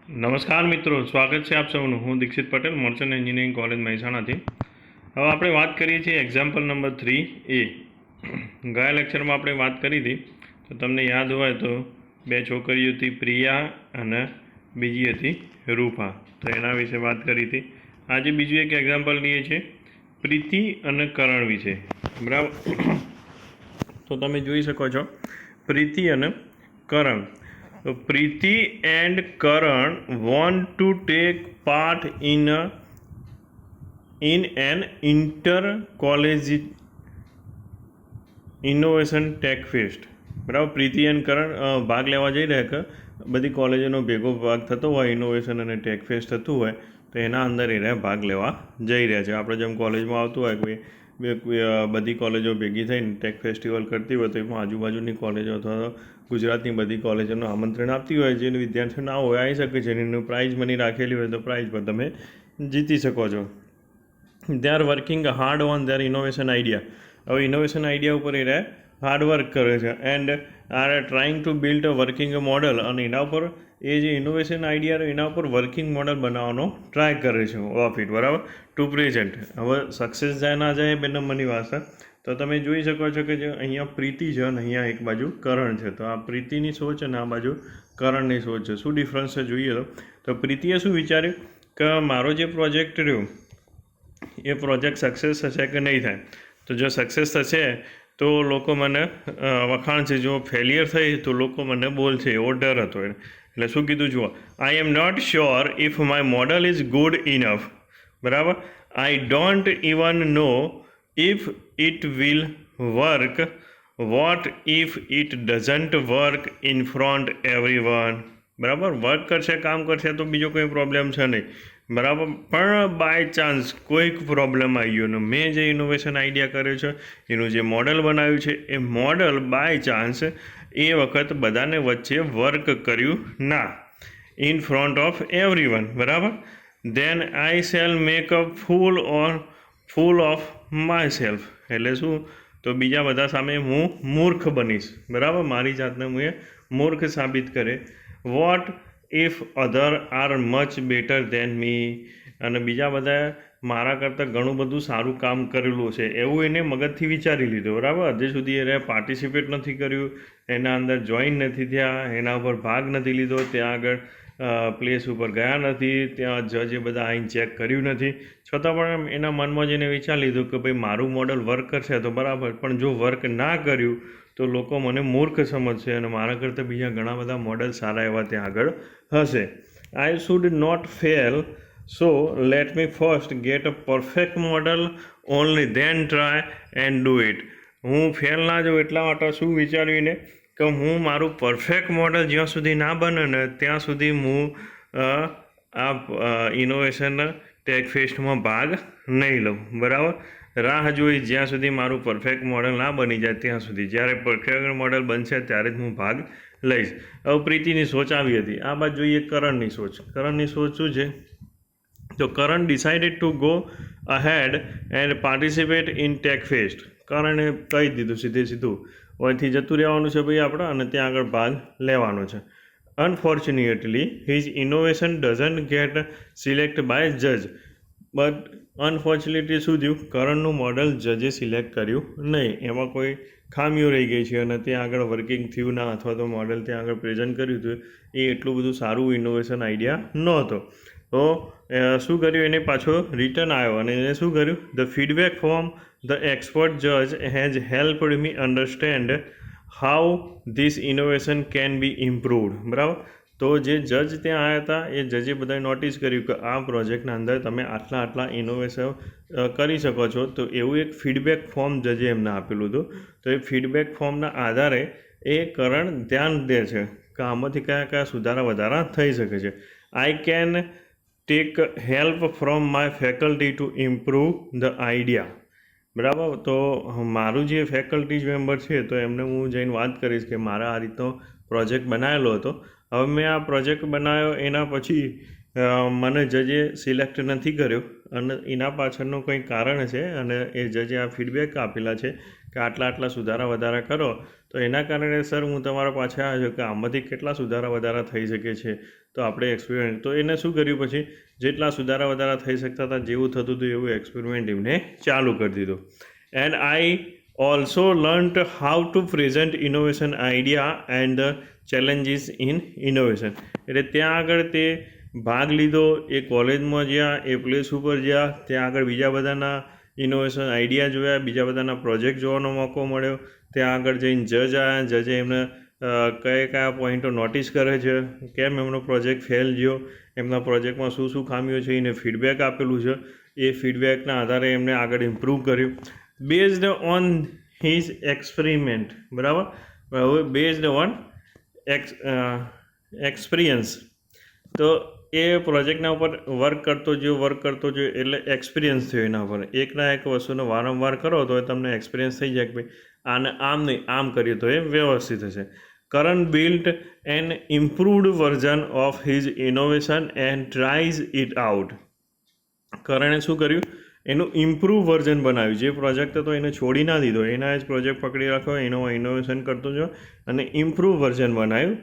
નમસ્કાર મિત્રો, સ્વાગત છે આપ સૌનું. હું Dixit Patel, merchant engineering college મહેસાણાથી. હવે આપણે વાત કરીએ છીએ એક્ઝામ્પલ નંબર 3A. ગયા લેક્ચરમાં આપણે વાત કરી હતી, તો તમને યાદ હોય તો બે છોકરીઓ હતી, પ્રિયા અને બીજી હતી રૂપા. તો એના વિશે વાત કરી હતી. આજે બીજું એક એક્ઝામ્પલ લઈએ છીએ પ્રીતિ અને કરણ વિશે. બરાબર, તો તમે જોઈ શકો છો પ્રીતિ અને કરણ. So Preeti and Karan want to take part in an inter-college innovation tech fest. બરાબર, પ્રીતિ એન્ડ કરણ ભાગ લેવા જઈ રહ્યા કે બધી કોલેજોનો ભેગો ભાગ થતો હોય, ઇનોવેશન અને ટેક ફેસ્ટ થતું હોય, તો એના અંદર એ ભાગ લેવા જઈ રહ્યા છે. આપણે જેમ કોલેજમાં આવતું હોય કોઈ બધી કોલેજો ભેગી થઈને ટેક ફેસ્ટિવલ કરતી હોય, તો એમાં આજુબાજુની કોલેજો અથવા ગુજરાતની બધી કોલેજોનું આમંત્રણ આપતી હોય, જે વિદ્યાર્થીઓ ના હોય આવી શકે છે, એનું પ્રાઇઝ મની રાખેલી હોય તો પ્રાઇઝ પર તમે જીતી શકો છો. They are working hard on there innovation idea. હવે ઇનોવેશન આઈડિયા ઉપર એ હાર્ડવર્ક કરે છે and are trying to build a working model, અને એના ઉપર એ જે ઇનોવેશન આઈડિયા એના ઉપર વર્કિંગ મોડલ બનાવવાનો ટ્રાય કરે છે ઓફ ઇટ. બરાબર, ટુ પ્રેઝન્ટ. હવે સક્સેસ જાય ના જાય બે નંબરની વાત છે. તો તમે જોઈ શકો છો કે જે અહીંયા પ્રીતિ છે અને અહીંયા એક બાજુ કરણ છે. તો આ પ્રીતિની સોચ અને આ બાજુ કરણની સોચ છે. શું ડિફરન્સ છે જોઈએ તો પ્રીતિએ શું વિચાર્યું કે મારો જે પ્રોજેક્ટ રહ્યો એ પ્રોજેક્ટ સક્સેસ થશે કે નહીં થાય. તો જો સક્સેસ થશે તો લોકો મને વખાણશે, જો ફેલિયર થઈ તો લોકો મને બોલશે, એવો ડર હતો. એટલે શું કીધું જુઓ, I am not sure if my model is good enough. બરાબર, I don't even know if it will work. What if it doesn't work in front everyone. બરાબર, વર્ક કરશે, કામ કરશે તો બીજો કોઈ પ્રોબ્લેમ છે નહીં. બરાબર, પણ બાય ચાન્સ કોઈક પ્રોબ્લેમ આવી ગયો ને મેં જે ઇનોવેશન આઈડિયા કર્યો છે, એનું જે મોડલ બનાવ્યું છે, એ મોડલ બાય ચાન્સ એ વખત બધાને વચ્ચે વર્ક કર્યું ના, ઇન ફ્રન્ટ ઓફ એવરીવન. બરાબર, then I shall make a fool of myself. એટલે શું, તો બીજા બધા સામે હું મૂર્ખ બનીશ. બરાબર, મારી જાતને હું એ મૂર્ખ સાબિત કરે. What if other are much better than me. અને બીજા બધા મારા કરતાં ઘણું બધું સારું કામ કરેલું છે એવું એને મગજથી વિચારી લીધું. બરાબર, હજી સુધી એને પાર્ટિસિપેટ નથી કર્યું, એના અંદર જોઈન નથી થયા, એના ઉપર ભાગ નથી લીધો, ત્યાં આગળ પ્લેસ ઉપર ગયા નથી, ત્યાં જજે બધા આવીને ચેક કર્યું નથી, છતાં પણ એના મનમાં જ એને વિચારી લીધું કે ભાઈ મારું મોડલ વર્ક કરશે તો બરાબર, પણ જો વર્ક ના કર્યું તો લોકો મને મૂર્ખ સમજશે અને મારા કરતાં બીજા ઘણા બધા મોડલ સારા એવા ત્યાં આગળ હશે. I should not fail, so let me first get a perfect model, only then try and do it. હું ફેલ ના જાઉં એટલા માટે શું વિચાર્યું ને કે હું મારું પરફેક્ટ મોડલ જ્યાં સુધી ના બને ને ત્યાં સુધી હું આ ઇનોવેશન ટેક ફેસ્ટમાં ભાગ નહીં લઉં. બરાબર, રાહ જોઈ જ્યાં સુધી મારું પરફેક્ટ મોડલ ના બની જાય ત્યાં સુધી. જ્યારે પરફેક્ટ મોડલ બનશે ત્યારે જ હું ભાગ લઈશ. હવે પ્રીતિની સોચ આવી હતી. આ બાજુ જોઈએ કરણની સોચ. કરણની સોચ શું છે, તો Karan decided to go ahead and participate in tech fest. કરણે કહી દીધું સીધું અહીંથી જતું રહેવાનું છે ભાઈ આપણે, અને ત્યાં આગળ ભાગ લેવાનો છે. Unfortunately his innovation doesn't get select by જજ. બટ અનફોર્ચ્યુનેટલી શું થયું, કરણનું મોડલ જજે સિલેક્ટ કર્યું નહીં, એમાં કોઈ ખામીઓ રહી ગઈ છે અને ત્યાં આગળ વર્કિંગ થયું ના, અથવા તો મોડલ ત્યાં આગળ પ્રેઝન્ટ કર્યું હતું એ એટલું બધું સારું ઇનોવેશન આઈડિયા નહોતો. તો શું કર્યું, એને પાછો રિટર્ન આવ્યો અને એને શું કર્યું, the feedback from the expert જજ has helped me understand how this innovation can be improved. બરાબર, તો જે જજ ત્યાં આવ્યા હતા એ જજે બધાએ નોટિસ કર્યું કે આ પ્રોજેક્ટના અંદર તમે આટલા ઇનોવેશન કરી શકો છો. તો એવું એક ફીડબેક ફોર્મ જજે એમને આપેલું હતું. તો એ ફીડબેક ફોર્મના આધારે એ કરણ ધ્યાન દે છે કે આમાંથી કયા સુધારા વધારા થઈ શકે છે. I can take help from my faculty to improve the idea. બરાબર, તો મારું જે ફેકલ્ટી મેમ્બર છે તો એમને હું જઈને વાત કરીશ કે મારા આ રીતનો પ્રોજેક્ટ બનાવેલો હતો. હવે મેં આ પ્રોજેક્ટ બનાવ્યો, એના પછી મને જજે સિલેક્ટ નથી કર્યો અને એના પાછળનું કંઈ કારણ છે, અને એ જજે આ ફીડબેક આપેલા છે કે આટલા સુધારા વધારા કરો, તો એના કારણે સર હું તમારા પાછળ આવ્યો કે આમાંથી કેટલા સુધારા વધારા થઈ શકે છે. તો આપણે એક્સપેરિમેન્ટ, તો એને શું કર્યું પછી, જેટલા સુધારા વધારા થઈ શકતા હતા, જેવું થતું હતું એવું એક્સપેરિમેન્ટ એમને ચાલુ કરી દીધો. And I also learnt how to present innovation idea and challenges in innovation. એટલે ત્યાં આગળ તે ભાગ લીધો, એ કોલેજમાં જ્યાં, એ પ્લેસ ઉપર જ્યાં, ત્યાં આગળ બીજા બધાના ઇનોવેશન આઈડિયા જોયા, બીજા બધાના પ્રોજેક્ટ જોવાનો મોકો મળ્યો. ત્યાં આગળ જઈને જજ આવ્યા, જજે એમને કયા પોઈન્ટો નોટિસ કરે છે, કેમ એમનો પ્રોજેક્ટ ફેલ ગયો, એમના પ્રોજેક્ટમાં શું ખામીઓ છે, એને ફીડબેક આપેલું છે. એ ફીડબેકના આધારે એમને આગળ ઇમ્પ્રૂવ કર્યું બેઝડ ઓન હિઝ એક્સપેરિમેન્ટ. બરાબર, હવે બેઝડ ઓન એક્સપિરિયન્સ. તો એ પ્રોજેક્ટના ઉપર વર્ક કરતો જો એટલે એક્સપિરિયન્સ થયો એના પર. એકના એક વસ્તુને વારંવાર કરો તો એ તમને એક્સપિરિયન્સ થઈ જાય કે ભાઈ આને આમ નહીં આમ કરીએ તો એ વ્યવસ્થિત થશે. Karan built an improved version of his innovation and tries it out. કરણે શું કર્યું, એનું ઇમ્પ્રૂવ વર્ઝન બનાવ્યું. જે પ્રોજેક્ટ હતો એને છોડી ના દીધો, એના જ પ્રોજેક્ટ પકડી રાખો, એનો ઇનોવેશન કરતો જો અને ઇમ્પ્રૂવ વર્ઝન બનાવ્યું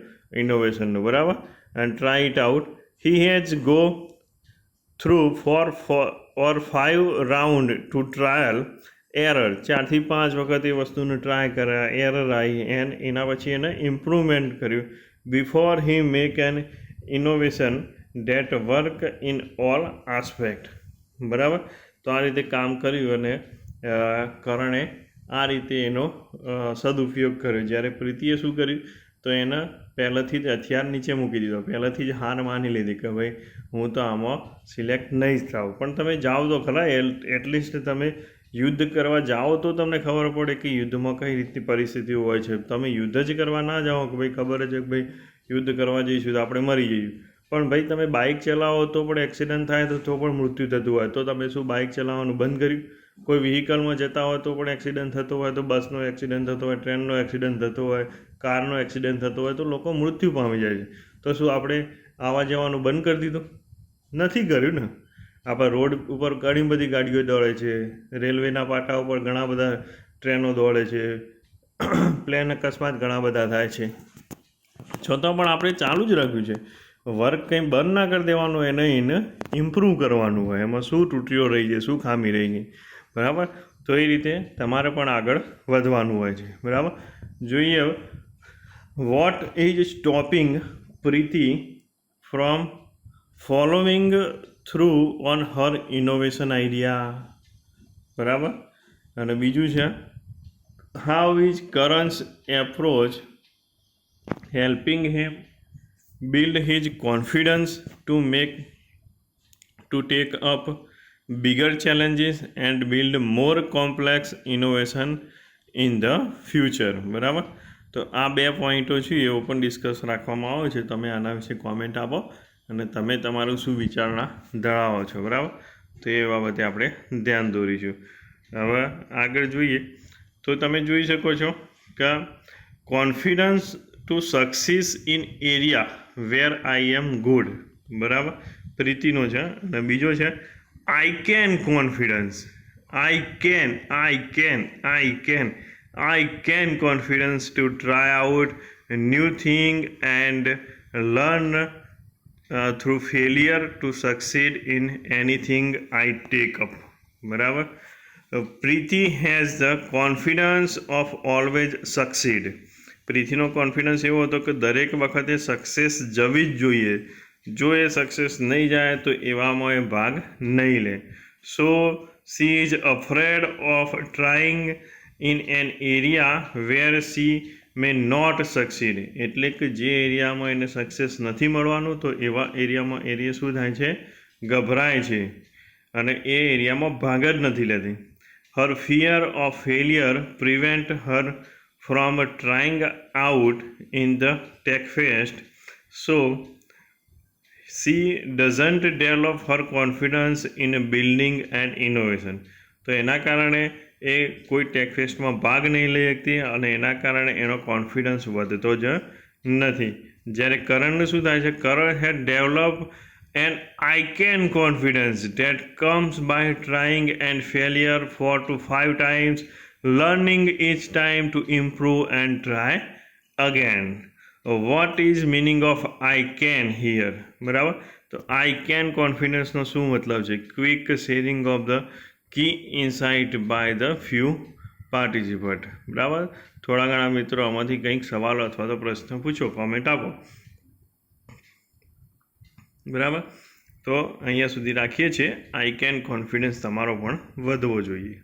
ઇનોવેશનનું. બરાબર, and try it out. He has go through 4 or 5 round to trial error. 4 થી 5 વખત એ વસ્તુને ટ્રાય કર્યા, એરર આવી, એન્ડ એના પછી એને ઇમ્પ્રુવમેન્ટ કર્યું before he make an innovation that work in all aspect. બરાબર, તો આ રીતે કામ કર્યું અને કરણે આ રીતે એનો સદુપયોગ કર્યો. જ્યારે પ્રીતિએ શું કર્યું, તો એને પહેલેથી જ હથિયાર નીચે મૂકી દીધો, પહેલેથી જ હાર માની લીધી કે ભાઈ હું તો આમાં સિલેક્ટ નહીં જ થાઉં. પણ તમે જાઓ તો ખરા, એટલીસ્ટ તમે યુદ્ધ કરવા જાઓ તો તમને ખબર પડે કે યુદ્ધમાં કઈ રીતની પરિસ્થિતિઓ હોય છે. તમે યુદ્ધ જ કરવા ના જાઓ કે ભાઈ ખબર છે કે ભાઈ યુદ્ધ કરવા જઈશું તો આપણે મરી જઈશું. પણ ભાઈ તમે બાઇક ચલાવો તો પણ એક્સિડન્ટ થાય તો પણ મૃત્યુ થતું હોય, તો તમે શું બાઇક ચલાવવાનું બંધ કર્યું? કોઈ વ્હીકલમાં જતા હોય તો પણ એક્સિડન્ટ થતો હોય, તો બસનો એક્સિડન્ટ થતો હોય, ટ્રેનનો એક્સિડન્ટ થતો હોય, કારનો એક્સિડન્ટ થતો હોય, તો લોકો મૃત્યુ પામી જાય છે. તો શું આપણે આવવા જવાનું બંધ કરી દીધું? નથી કર્યું ને. આપણા રોડ ઉપર ઘણી બધી ગાડીઓ દોડે છે, રેલવેના પાટા ઉપર ઘણા બધા ટ્રેનો દોડે છે, પ્લેન અકસ્માત ઘણા બધા થાય છે, છતાં પણ આપણે ચાલુ જ રાખ્યું છે. વર્ક કંઈ બંધ ના કરી દેવાનું, એને ઇમ્પ્રૂવ કરવાનું હોય. એમાં શું તૂટીઓ રહી છે, શું ખામી રહી ગઈ. બરાબર, તો એ રીતે તમારે પણ આગળ વધવાનું હોય છે. બરાબર, જોઈએ what is stopping Preeti from following through on her innovation idea. બરાબર, અને બીજું છે how is Karan's approach helping him build his confidence to take up bigger challenges and build more complex innovation in the future. બરાબર, તો આ 2 પોઈન્ટો છે એ open discuss રાખવામાં આવે છે. તમે આના વિશે કોમેન્ટ આપો અને તમે તમારું શું વિચારણા ધરાવો છો. બરાબર, તો એ બાબતે આપણે ધ્યાન દોરીશું. હવે આગળ જોઈએ તો તમે જોઈ શકો છો કે confidence to success in area where I am good. બરાબર, પ્રીતિનો છે. અને બીજો છે I can confidence. I can confidence to try out new thing and learn through failure to succeed in anything I take up. બરાબર, Preeti has the confidence of always succeed. પ્રીતિનો confidence એવો હતો કે દરેક વખતે સક્સેસ જવી જ જોઈએ. જો એ સક્સેસ નહીં જાય તો એવામાં એ ભાગ નહીં લે. So she is afraid of trying in an area where she may not succeed. એટલે કે જે એરિયામાં એને સક્સેસ નથી મળવાનું તો એવા એરિયામાં શું થાય છે, ગભરાય છે અને એ એરિયામાં ભાગ જ નથી લેતી. Her fear of failure prevent her from trying out in the tech fest, so she doesn't develop her confidence in building and innovation. તો એના કારણે એ કોઈ ટેક ફેસ્ટમાં ભાગ નહીં લઈ શકતી અને એના કારણે એનો કોન્ફિડન્સ વધતો જ નથી. જ્યારે કરણનું શું થાય છે, Karan had develop an I can confidence that comes by trying and failure 4 to 5 times learning each time to improve and try again. What is meaning of I can hear? બરાબર, તો આઈ કેન કોન્ફિડન્સનો શું મતલબ છે? Quick sharing of the key insight by the few participant. બરાબર, થોડા ઘણા મિત્રો આમાંથી કંઈક સવાલો અથવા તો પ્રશ્ન પૂછો, કોમેન્ટ આપો. બરાબર, તો અહીંયા સુધી રાખીએ છીએ. આઈ કેન કોન્ફિડન્સ તમારો પણ વધવો જોઈએ.